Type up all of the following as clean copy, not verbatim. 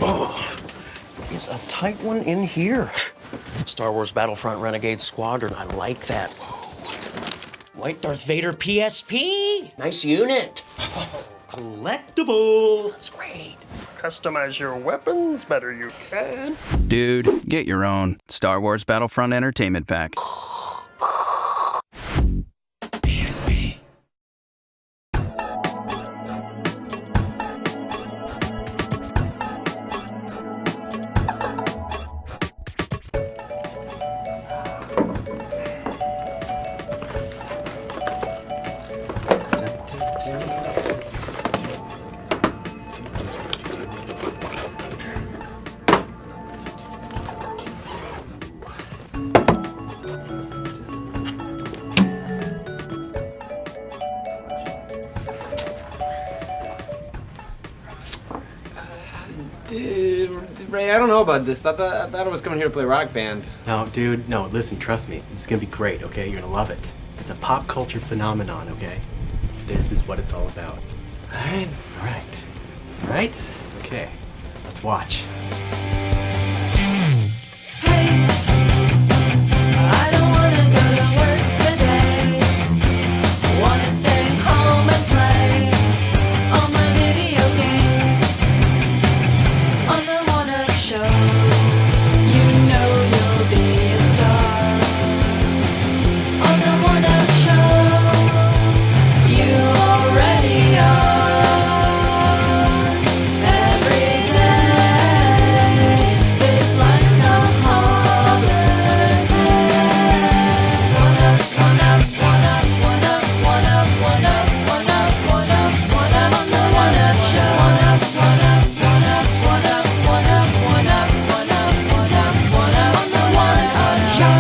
Oh, it's a tight one in here. Star Wars Battlefront Renegade Squadron, I like that. White Darth Vader PSP, nice unit. Oh, collectible, that's great. Customize your weapons better you can. Dude, get your own Star Wars Battlefront Entertainment Pack. PSP. Ray, I don't know about this. I thought I was coming here to play Rock Band. No, dude, no, listen, trust me. This is gonna be great, okay? You're gonna love it. It's a pop culture phenomenon, okay? This is what it's all about. Alright. Alright. Alright? Okay. Let's watch. I don't wanna go to work today. Wanna stay home and play all my video games on the One Up Show. You know you'll be a star on the One Up Show. You already are. Every day, this life's a holiday. One up, one up, one up, one up, one up, one up, one up, one up, one up on the One Up Show. One up, one up, one up, one up, one up, one up, one up, one up, one up on the One Up Show.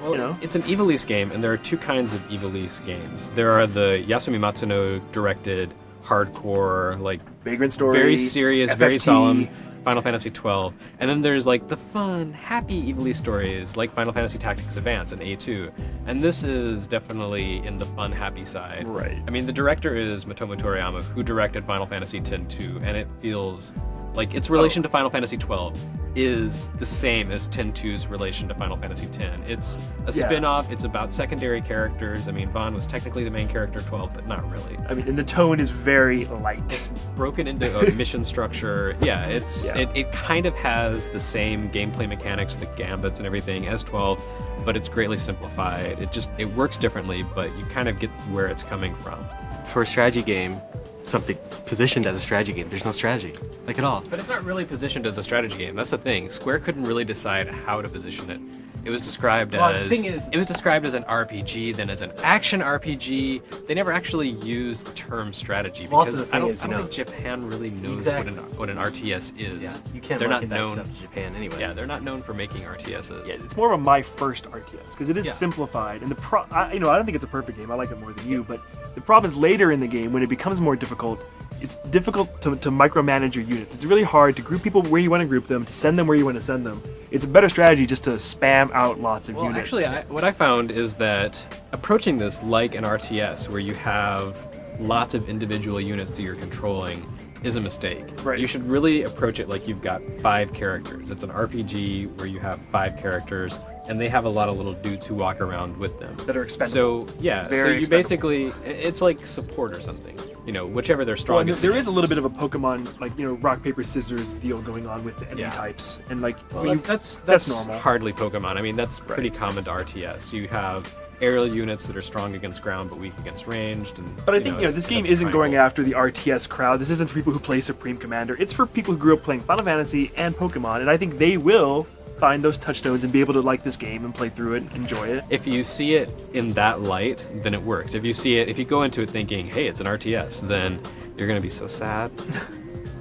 Well, it's an Ivalice game, and there are two kinds of Ivalice games. There are the Yasumi Matsuno directed, hardcore, like Vagrant Story. very serious, FFT. very solemn Final Fantasy XII. And then there's like the fun, happy Ivalice stories like Final Fantasy Tactics Advance and A2. And this is definitely in the fun, happy side. Right. I mean, the director is Motomo Toriyama, who directed Final Fantasy X-2, and it feels like its relation to Final Fantasy XII is the same as X-2's relation to Final Fantasy X. It's a spin-off, it's about secondary characters. I mean, Vaughn was technically the main character 12, but not really. I mean, and the tone is very light. Broken into a mission structure. Yeah, it kind of has the same gameplay mechanics, the gambits and everything as 12, but it's greatly simplified. It works differently, but you kind of get where it's coming from. For a strategy game, something positioned as a strategy game, there's no strategy, like at all. But it's not really positioned as a strategy game. That's the thing. Square couldn't really decide how to position it. It was described as it was described as an RPG, then as an action RPG. They never actually used the term strategy because I don't think Japan really knows what an RTS is. Yeah, you can't They're not market that known stuff to Japan anyway. Yeah, they're not known for making RTSs. Yeah, it's more of a my first RTS because it is simplified, and I don't think it's a perfect game. I like it more than you, but the problem is later in the game when it becomes more difficult. It's difficult to micromanage your units. It's really hard to group people where you want to group them, to send them where you want to send them. It's a better strategy just to spam out lots of units. Actually, what I found is that approaching this like an RTS, where you have lots of individual units that you're controlling, is a mistake. Right. You should really approach it like you've got 5 characters. It's an RPG where you have 5 characters, and they have a lot of little dudes who walk around with them. That are expendable. So, yeah, Very so you expendable. basically, it's like support or something. You know, whichever they're strongest there is a against. little bit of a Pokemon, like, rock, paper, scissors deal going on with the enemy types. And, like, Well, that's normal. hardly Pokemon. I mean, that's pretty common to RTS. You have aerial units that are strong against ground but weak against ranged. But I think this game isn't going after the RTS crowd. This isn't for people who play Supreme Commander. It's for people who grew up playing Final Fantasy and Pokemon, and I think they will find those touchstones and be able to like this game and play through it and enjoy it. If you see it in that light, then it works. If you go into it thinking, hey, it's an RTS, then you're going to be so sad.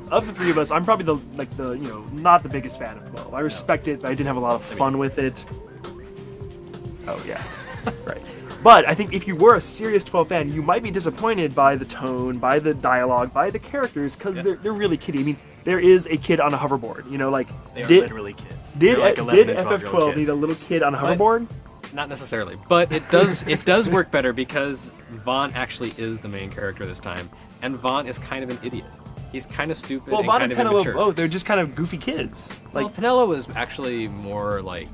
Of the three of us, I'm probably the not the biggest fan of 12. I respect it, but I didn't have a lot of fun with it. Oh yeah, right. But I think if you were a serious 12 fan, you might be disappointed by the tone, by the dialogue, by the characters, because they're really kiddie. I mean, there is a kid on a hoverboard. You know, like They are did literally kids. did, They're like 11 did and 12-year-old FF12 kids. need a little kid on a hoverboard? Not necessarily, but it does work better because Vaughn actually is the main character this time, and Vaughn is kind of an idiot. He's kind of stupid Well, and Vaughn kind and of Penelope immature. both. They're just kind of goofy kids. Like, Well, Penelo was actually more like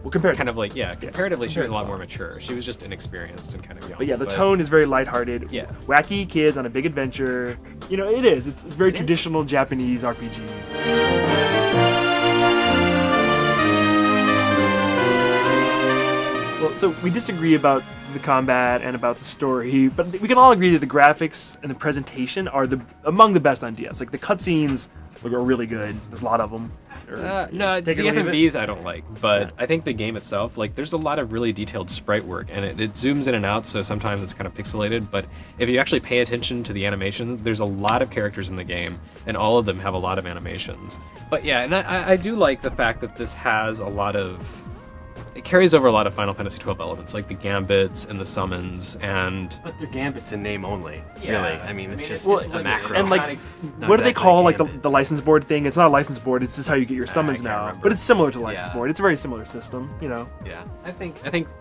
well, compared kind of like comparatively she was a lot Compared to more mature. She was just inexperienced and kind of young. But yeah, the tone is very lighthearted. Yeah. Wacky kids on a big adventure. You know, it is. It's very traditional Japanese RPG. Well, so we disagree about the combat and about the story, but we can all agree that the graphics and the presentation are among the best on DS. Like the cutscenes are really good. There's a lot of them. No, the Take it or leave it. FMVs I don't like, but I think the game itself, like, there's a lot of really detailed sprite work, and it zooms in and out, so sometimes it's kind of pixelated, but if you actually pay attention to the animation, there's a lot of characters in the game, and all of them have a lot of animations. But yeah, and I do like the fact that this has a lot of... It carries over a lot of Final Fantasy XII elements, like the gambits and the summons, and... But they're gambits in name only, Yeah. really. I mean, it's just Well, it's a macro. and like, Not what do they exactly call like gambit. the license board thing? It's not a license board. It's just how you get your summons can't now. remember. But it's similar to license Yeah. board. It's a very similar system. You know. Yeah. I think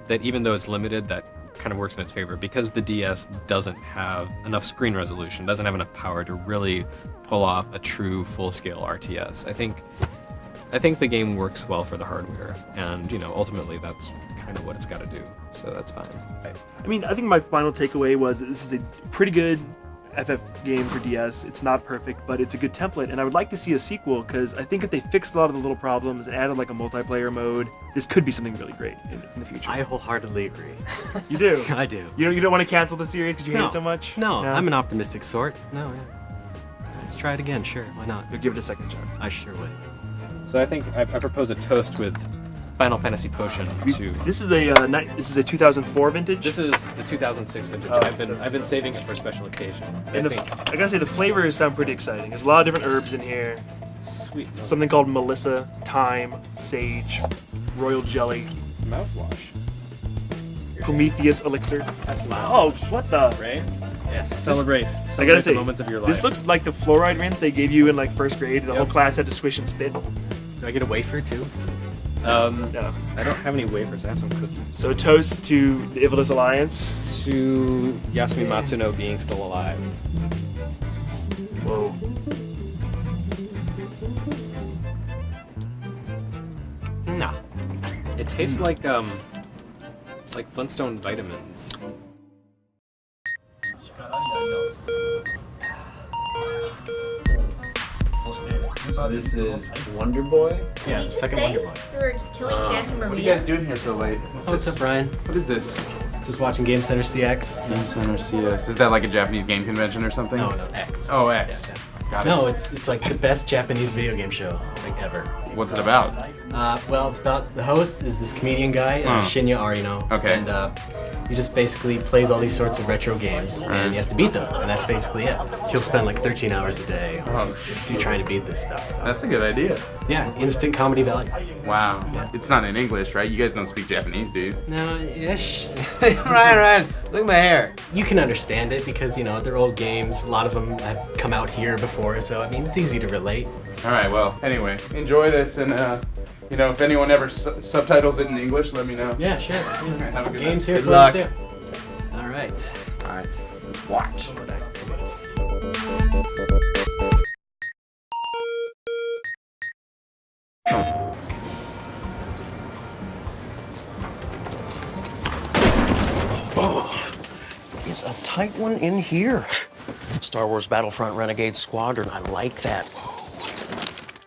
that even though it's limited, that kind of works in its favor because the DS doesn't have enough screen resolution, doesn't have enough power to really pull off a true full-scale RTS. I think the game works well for the hardware, and ultimately that's kind of what it's got to do. So that's fine. I mean, I think my final takeaway was that this is a pretty good FF game for DS. It's not perfect, but it's a good template, and I would like to see a sequel because I think if they fixed a lot of the little problems and added like a multiplayer mode, this could be something really great in the future. I wholehearily agree. You do? I do. You don't want to cancel the series because you hate No. it so much? No, I'm an optimistic sort. No, yeah. Let's try it again, sure. Why not? You'll give it a second shot. I sure would. So I think I propose a toast with Final Fantasy Potion 2. This is a 2004 vintage. This is the 2006 vintage. Oh, I've been saving it for a special occasion. and I think I gotta say the flavors sound pretty exciting. There's a lot of different herbs in here. sweet Something called Melissa, thyme, sage, royal jelly, mouthwash. Prometheus elixir. That's Oh, what the? right? Yes. Celebrate. I gotta say, the moments of your life. this looks like the fluoride rinse they gave you in like first grade. The whole class had to swish and spit. Do I get a wafer too? No. I don't have any wafers. I have some cookies. So toast to the Ivalus Alliance. To Yasumi Matsuno being still alive. Whoa. No. It tastes like Flintstone vitamins. So this is Wonder Boy. Yeah, second Wonder Boy. We were killing Santa Maria. What are you guys doing here so late? Oh, what's up, Ryan? What is this? Just watching Game Center CX. Game Center CS. Is that like a Japanese game convention or something? No, no, X. Oh, X. Yeah, Got it. No, it's like the best Japanese video game show like ever. What's it about? Well, it's about the host is this comedian guy, Shinya Arino. Okay. And he just basically plays all these sorts of retro games, and he has to beat them, and that's basically it. He'll spend like 13 hours a day trying to beat this stuff. So That's a good idea. yeah, instant comedy value. Wow. It's not in English, right? You guys don't speak Japanese, do you? No, ish. Ryan, look at my hair. You can understand it because they're old games. A lot of them have come out here before, so I mean it's easy to relate. All right. Well, anyway, enjoy this, and if anyone ever subtitles it in English, let me know. Yeah, sure. Have a good Games night. here Good for luck. you too. All right. All right. Watch. Is a tight one in here. Star Wars Battlefront Renegade Squadron. I like that.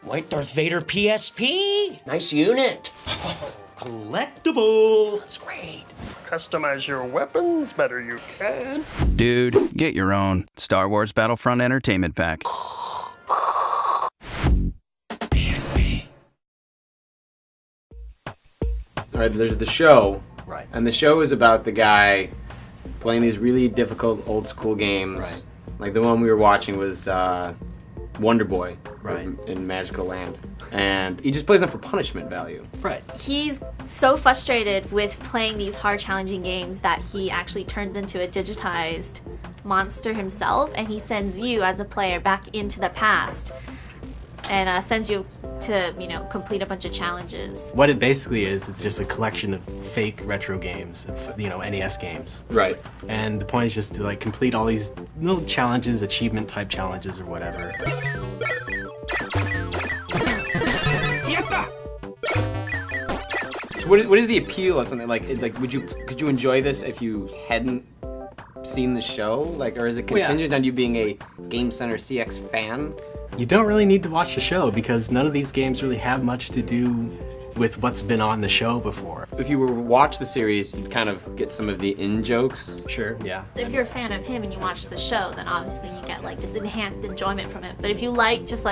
White Darth Vader PSP. Nice unit. Collectible. That's great. Customize your weapons better you can. Dude, get your own Star Wars Battlefront Entertainment Pack. All right, there's the show. Right. And the show is about the guy playing these really difficult old school games. Right. Like the one we were watching was Wonder Boy Right. in Magical Land. and he just plays them for punishment value. Right. He's so frustrated with playing these hard, challenging games that he actually turns into a digitized monster himself, and he sends you as a player back into the past and sends you to, complete a bunch of challenges. What it basically is, it's just a collection of fake retro games, of, NES games. Right. And the point is just to like complete all these little challenges, achievement type challenges or whatever. So what is the appeal of something like could you enjoy this if you hadn't seen the show? Or is it contingent on you being a Game Center CX fan? You don't really need to watch the show because none of these games really have much to do with what's been on the show before. If you were to watch the series, you'd kind of get some of the in-jokes. Sure, yeah. If you're a fan of him and you watch the show, then obviously you get this enhanced enjoyment from it. But if you like just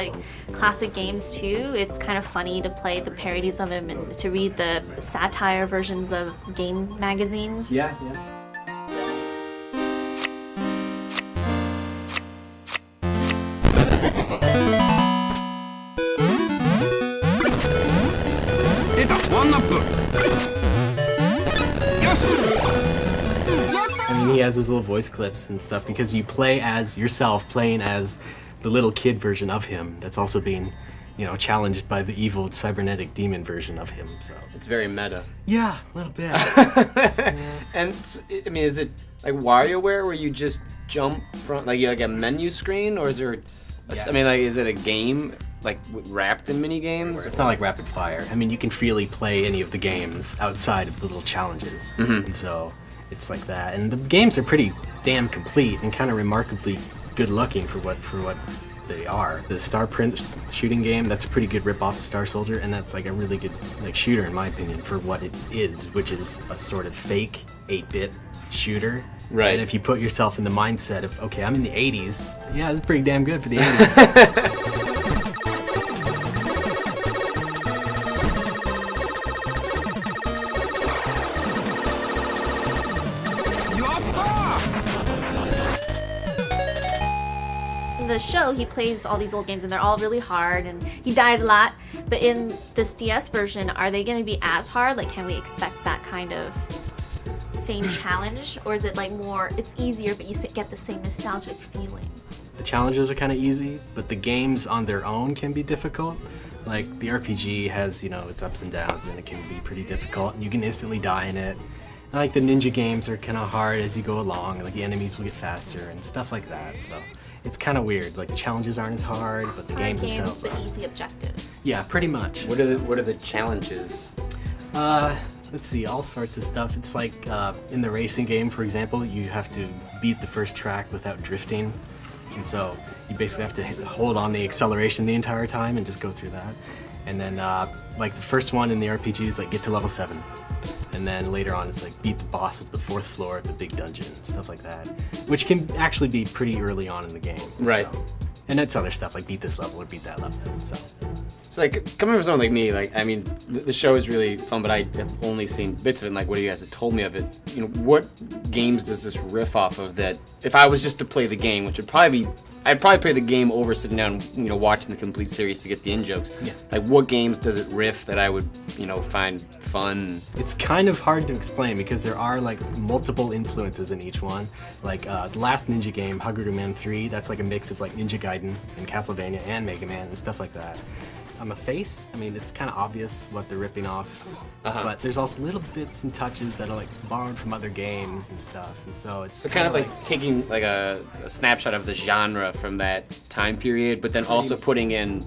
classic games too, it's kind of funny to play the parodies of him and to read the satire versions of game magazines. Yeah. He has his little voice clips and stuff because you play as yourself, playing as the little kid version of him that's also being, challenged by the evil cybernetic demon version of him. So it's very meta. Yeah, a little bit. And is it like WarioWare where you just jump from like a menu screen, or is there? Is it a game wrapped in mini games? It's not like rapid fire. You can freely play any of the games outside of the little challenges, and so. It's like that, and the games are pretty damn complete and kind of remarkably good looking for what they are. The Star Prince shooting game, that's a pretty good rip-off of Star Soldier, and that's a really good shooter in my opinion for what it is, which is a sort of fake 8-bit shooter. Right. And if you put yourself in the mindset of, okay, I'm in the 80s, yeah, it's pretty damn good for the 80s. The show, he plays all these old games and they're all really hard and he dies a lot, but in this DS version, are they going to be as hard? Can we expect that kind of same challenge, or is it more it's easier but you get the same nostalgic feeling? The challenges are kind of easy, but the games on their own can be difficult. The RPG has, its ups and downs, and it can be pretty difficult and you can instantly die in it. And the ninja games are kind of hard as you go along, the enemies will get faster and stuff like that, so it's kind of weird. The challenges aren't as hard, but the games themselves but easy objectives. Yeah, pretty much. What are the challenges? Let's see, all sorts of stuff. It's in the racing game, for example, you have to beat the first track without drifting, and so you basically have to hold on the acceleration the entire time and just go through that. And then the first one in the RPG is get to level 7. And then later on it's beat the boss of the 4th floor of the big dungeon and stuff like that, which can actually be pretty early on in the game. Right. So, and that's other stuff beat this level or beat that level. So coming from someone like me, the show is really fun, but I have only seen bits of it. What you guys have told me of it, what games does this riff off of that? If I was just to play the game, which would probably be, I'd probably play the game over sitting down, watching the complete series to get the in-jokes. Yeah. What games does it riff that I would, find fun? It's kind of hard to explain because there are multiple influences in each one. The last Ninja game, Haguru Man 3, that's a mix of Ninja Gaiden and Castlevania and Mega Man and stuff like that. I'm a face. It's kind of obvious what they're ripping off, but there's also little bits and touches that are borrowed from other games and stuff, and so it's kind of taking a snapshot of the genre from that time period, but then also putting in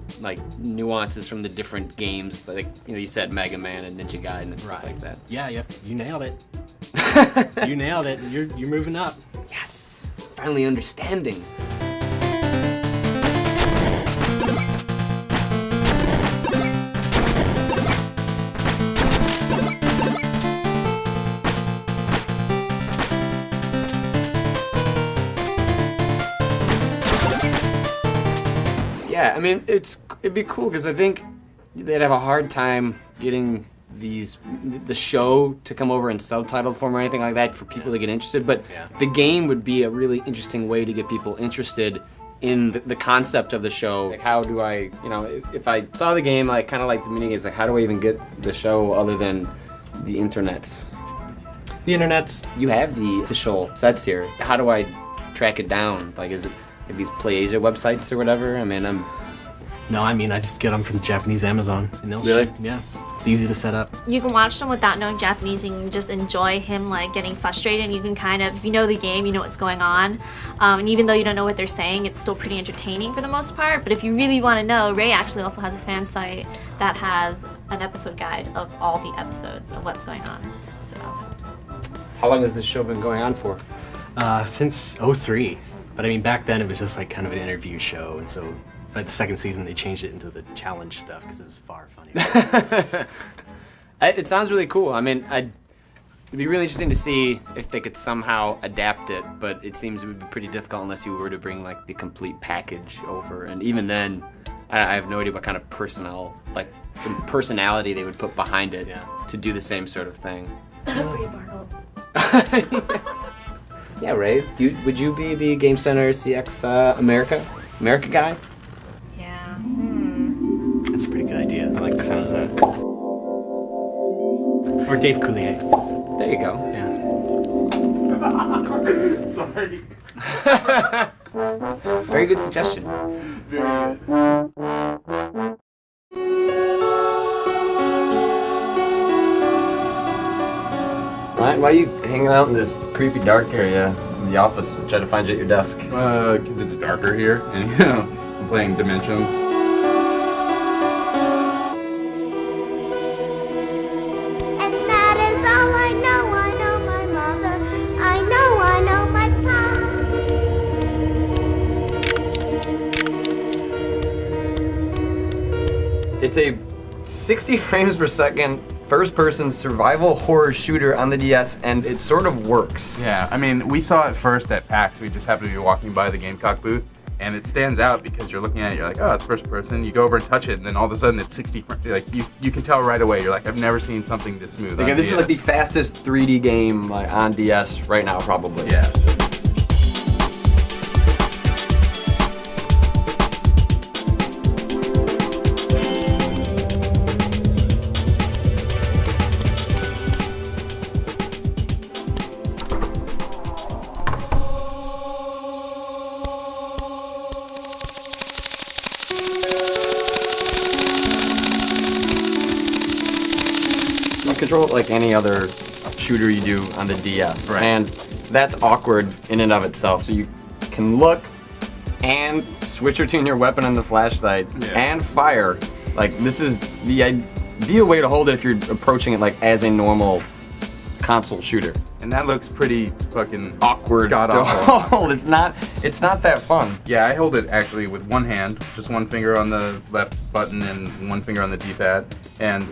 nuances from the different games, you said Mega Man and Ninja Gaiden and stuff like that. Yeah, you nailed it. You nailed it. You're moving up. Yes, finally understanding. Yeah, it'd be cool because I think they'd have a hard time getting the show to come over in subtitled form or anything like that for people to get interested. But the game would be a really interesting way to get people interested in the concept of the show. Like, how do I, if I saw the game, like kind of like the mini games, like how do I even get the show other than the internets? The internet's... You have the official sets here. How do I track it down? Like, is it like these PlayAsia websites or whatever? I mean, No, I just get them from Japanese Amazon. And they'll Really? ship. Yeah. It's easy to set up. You can watch them without knowing Japanese and just enjoy him like getting frustrated. And you can kind of, if you know the game, you know what's going on. And even though you don't know what they're saying, it's still pretty entertaining for the most part. But if you really want to know, Ray actually also has a fan site that has an episode guide of all the episodes of what's going on. So. how long has this show been going on for? Since '03. But back then it was just like kind of an interview show, and so by the second season they changed it into the challenge stuff because it was far funnier. It sounds really cool. It'd be really interesting to see if they could somehow adapt it, but it seems it would be pretty difficult unless you were to bring like the complete package over. And even then, I have no idea what kind of some personality they would put behind it to do the same sort of thing. Yeah, Ray, would you be the Game Center CX America guy? Yeah. That's a pretty good idea. I like the sound of that. Or Dave Coulier. There you go. Sorry. Very good suggestion. Very good. Ryan, why are you hanging out in this creepy dark area in the office to try to find you at your desk? Because it's darker here, and I'm playing Dementium. And that is all I know. I know my mother. I know my father. It's a 60 frames per second first-person survival horror shooter on the DS, and it sort of works. Yeah, we saw it first at PAX. We just happened to be walking by the Gamecock booth, and it stands out because you're looking at it, you're like, oh, it's first person. You go over and touch it, and then all of a sudden it's 60 frames. Like, you can tell right away. You're like, I've never seen something this smooth. Again, on this DS. is like the fastest 3D game on DS right now, probably. Yeah. Control it like any other shooter you do on the DS. Right. And that's awkward in and of itself. So you can look and switch between your weapon and the flashlight and fire. Like, this is the ideal way to hold it if you're approaching it like as a normal console shooter. And that looks pretty fucking Awkward. god to awful. hold. It's not that fun. Yeah, I hold it actually with one hand, just one finger on the left button and one finger on the D-pad. And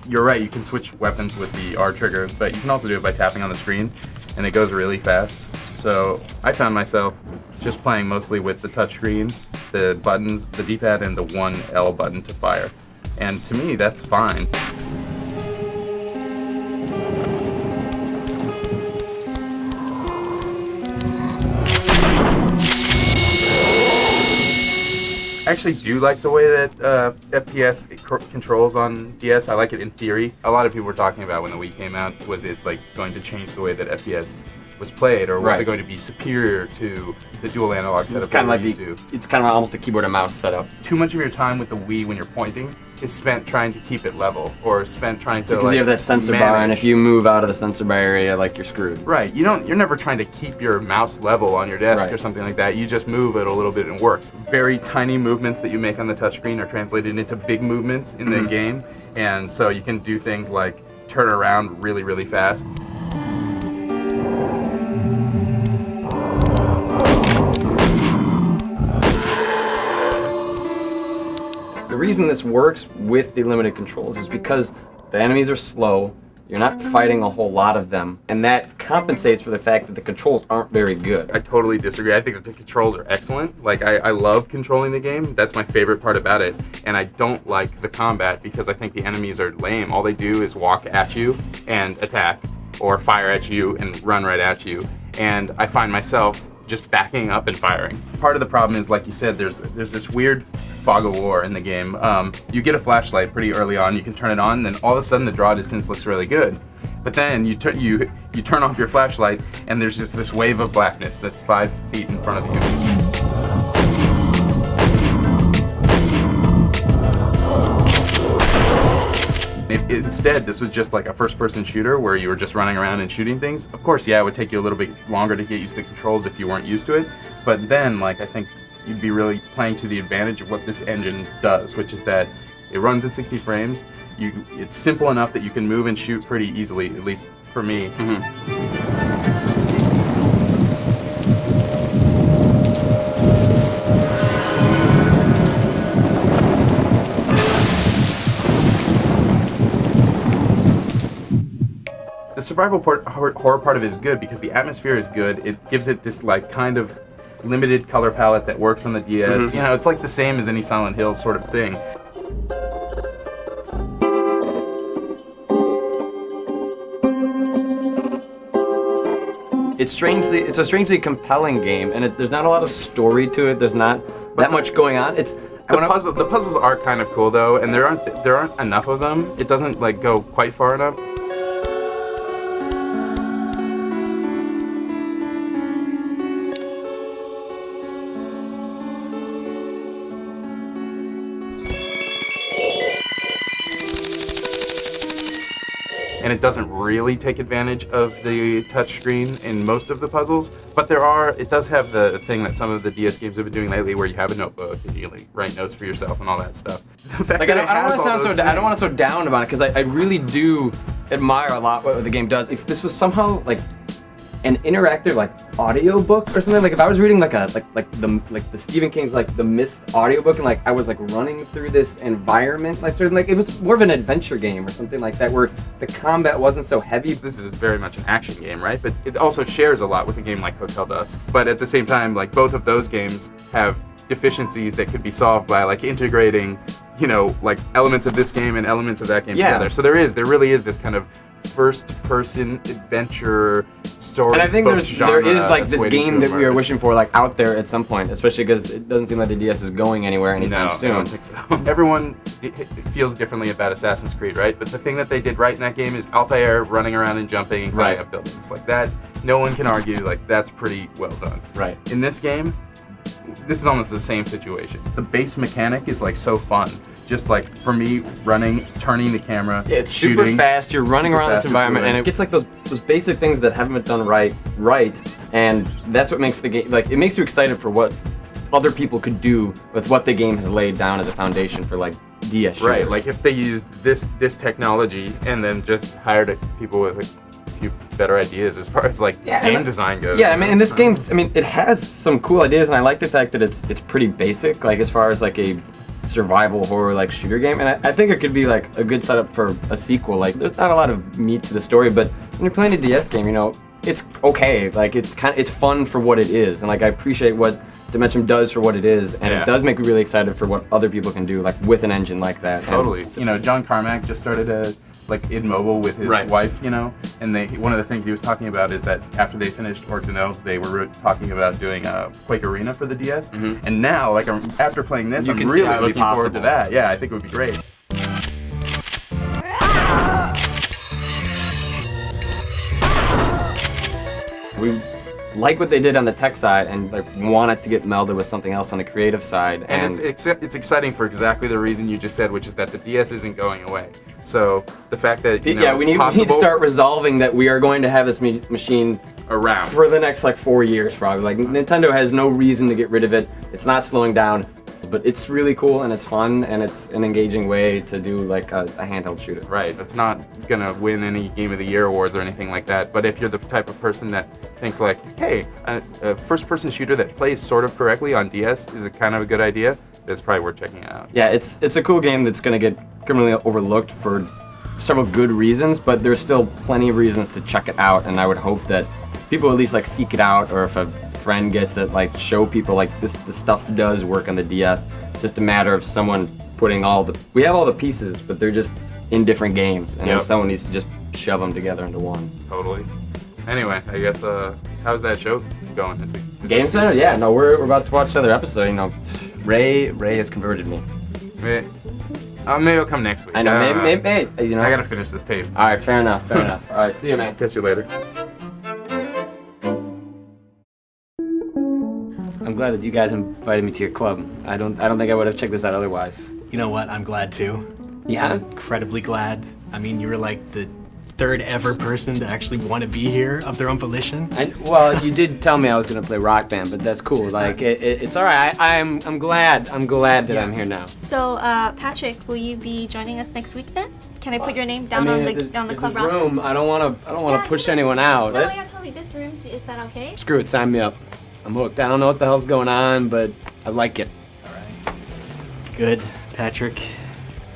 you're right, you can switch weapons with the R trigger, but you can also do it by tapping on the screen, and it goes really fast. So I found myself just playing mostly with the touchscreen, the buttons, the D-pad, and the one L button to fire. And to me, that's fine. I actually do like the way that FPS controls on DS. I like it in theory. A lot of people were talking about when the Wii came out, was it like going to change the way that FPS was played, or was it going to be superior to the dual analog setup that we're used to? It's kind of almost a keyboard and mouse setup. Too much of your time with the Wii when you're pointing is spent trying to keep it level, or spent trying to Because you have that sensor bar, and if you move out of the sensor bar area, like, you're screwed. Right, you're never trying to keep your mouse level on your desk or something like that. You just move it a little bit and it works. Very tiny movements that you make on the touchscreen are translated into big movements in the game, and so you can do things like turn around really, really fast. The reason this works with the limited controls is because the enemies are slow, you're not fighting a whole lot of them, and that compensates for the fact that the controls aren't very good. I totally disagree. I think that the controls are excellent. Like, I love controlling the game. That's my favorite part about it. And I don't like the combat because I think the enemies are lame. All they do is walk at you and attack, or fire at you and run right at you. And I find myself just backing up and firing. Part of the problem is, like you said, there's this weird fog of war in the game. You get a flashlight pretty early on, you can turn it on, and then all of a sudden the draw distance looks really good. But then you turn off your flashlight, and there's just this wave of blackness that's 5 feet in front of you. If instead this was just like a first-person shooter where you were just running around and shooting things, of course, yeah, it would take you a little bit longer to get used to the controls if you weren't used to it. But then, like, I think you'd be really playing to the advantage of what this engine does, which is that it runs at 60 frames. It's simple enough that you can move and shoot pretty easily, at least for me. The survival horror part of it is good because the atmosphere is good. It gives it this like kind of limited color palette that works on the DS. You know, it's like the same as any Silent Hill sort of thing. It's a strangely compelling game, and there's not a lot of story to it. There's not that much going on. The puzzles are kind of cool though, and there aren't enough of them. It doesn't like go quite far enough. And it doesn't really take advantage of the touchscreen in most of the puzzles, but it does have the thing that some of the DS games have been doing lately, where you have a notebook and you like write notes for yourself and all that stuff. Like, I don't want to sound down about it because I really do admire a lot what the game does. If this was somehow like an interactive like audio book or something, like if I was reading like the Stephen King's like The Mist audiobook, and like I was like running through this environment, like sort of like it was more of an adventure game or something like that, where the combat wasn't so heavy. This is very much an action game, right? But it also shares a lot with a game like Hotel Dusk. But at the same time, like both of those games have deficiencies that could be solved by like integrating, you know, like elements of this game and elements of that game together. So there really is this kind of first-person adventure story. And I think there is like this game that we are wishing for like out there at some point, especially because it doesn't seem like the DS is going anywhere anytime soon. I don't think so. Everyone feels differently about Assassin's Creed, right? But the thing that they did right in that game is Altair running around and jumping and climbing up buildings. Like that, no one can argue, like that's pretty well done. Right. In this game, this is almost the same situation. The base mechanic is like so fun. Just like for me, running, turning the camera, it's shooting, super fast. You're running around this environment, and it gets like those basic things that haven't been done right, and that's what makes the game like it makes you excited for what other people could do with what the game has laid down as a foundation for like DS shooters. Right, like if they used this technology and then just hired people with like a few better ideas as far as like game design goes. Yeah, I mean, in this game, I mean, it has some cool ideas, and I like the fact that it's pretty basic, like as far as like a survival horror like shooter game, and I think it could be like a good setup for a sequel. Like there's not a lot of meat to the story, but when you're playing a DS game, you know, it's okay. Like it's fun for what it is, and like I appreciate what Dementium does for what it is, and it does make me really excited for what other people can do like with an engine like that. Totally. You know, John Carmack just started like id Mobile with his wife, you know, and one of the things he was talking about is that after they finished Orcs and Elves, they were talking about doing Quake Arena for the DS, and now like after playing this, I'm really looking forward to that. Yeah, I think it would be great. We like what they did on the tech side, and like want it to get melded with something else on the creative side. And it's exciting for exactly the reason you just said, which is that the DS isn't going away. So the fact that we need to start resolving that we are going to have this machine around for the next like 4 years probably. Like Nintendo has no reason to get rid of it. It's not slowing down, but it's really cool and it's fun and it's an engaging way to do like a handheld shooter. Right. It's not gonna win any Game of the Year awards or anything like that. But if you're the type of person that thinks like, hey, a first-person shooter that plays sort of correctly on DS is a kind of a good idea, it's probably worth checking out. Yeah, it's a cool game that's gonna get criminally overlooked for several good reasons, but there's still plenty of reasons to check it out, and I would hope that people at least like seek it out, or if a friend gets it, like show people like this stuff does work on the DS. It's just a matter of someone putting we have all the pieces, but they're just in different games, and someone needs to just shove them together into one. Totally. Anyway, I guess how's that show going? Is Game Center? Yeah, no, we're about to watch the other episode. You know, Ray has converted me. Maybe it'll come next week. I know, maybe, you know. I gotta finish this tape. All right, fair enough. All right, see you, man. Catch you later. I'm glad that you guys invited me to your club. I don't think I would have checked this out otherwise. You know what? I'm glad too. Yeah? Incredibly glad. I mean, you were like the third ever person to actually want to be here of their own volition. Well, you did tell me I was gonna play Rock Band, but that's cool. Like it's all right. I'm glad that I'm here now. So, Patrick, will you be joining us next week then? Can I put your name down on the club roster? room. I don't wanna push anyone out. No, yeah, totally. This room, is that okay? Screw it. Sign me up. I'm hooked. I don't know what the hell's going on, but I like it. Good. Patrick,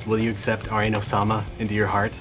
will you accept Arino Sama into your heart?